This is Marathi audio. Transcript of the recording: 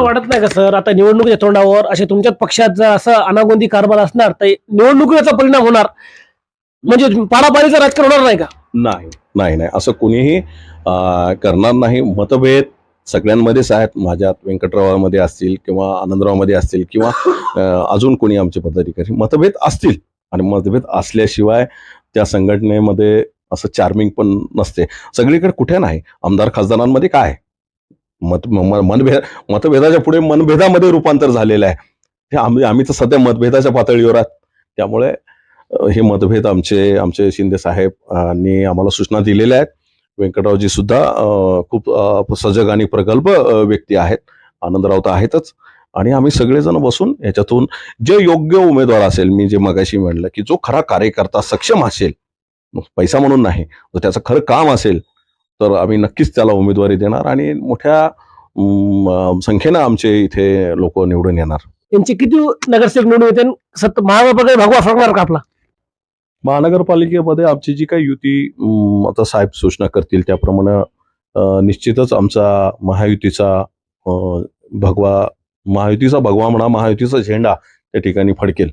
असं वाटत नाही का सर, आता निवडणुकीच्या तोंडावर असे तुमच्याच पक्षाचा असं अनागोंदी कारभार असणार तर निवडणुकीचा परिणाम होणार, म्हणजे पाडापाडीचं राजकारण होणार नाही का? नाही नाही नाही, असं कोणीही करणार नाही. मतभेद सगळ्यांमध्येच आहेत, माझ्यात व्यंकटरावामध्ये असतील किंवा आनंदरावमध्ये असतील किंवा अजून कोणी आमचे पदाधिकारी, मतभेद असतील. आणि मतभेद असल्याशिवाय त्या संघटनेमध्ये असं चार्मिंग पण नसते. सगळीकडे कुठे नाही, आमदार खासदारांमध्ये काय मतभेदाच्या पुढे मनभेदामध्ये रूपांतर झालेलं आहे. हे आम्ही तर सध्या मतभेदाच्या पातळीवर आहात. त्यामुळे हे मतभेद आमचे शिंदे साहेब आणि आम्हाला सूचना दिलेल्या आहेत. व्यंकटरावजी सुद्धा खूप सजग आणि प्रगल्भ व्यक्ती आहेत. आनंदराव तर आहेतच. आणि आम्ही सगळेजण बसून याच्यातून जे योग्य उमेदवार असेल, मी जे मगाशी म्हणलं की जो खरा कार्यकर्ता सक्षम असेल, पैसा म्हणून नाही, जर त्याचं खरं काम असेल तर आम्ही नक्कीच त्याला उमेदवारी देणार आणि मोठ्या संख्येनं आमचे इथे लोक निवडून येणार. त्यांचे किती नगरसेवक निवडून येते? महाविकास भगवा फरणार का आपला? महानगरपालिकेमध्ये आमची जी काही युती आता साहेब सूचना करतील त्याप्रमाणे निश्चितच आमचा महायुतीचा भगवा म्हणा, महायुतीचा झेंडा त्या ठिकाणी फडकेल.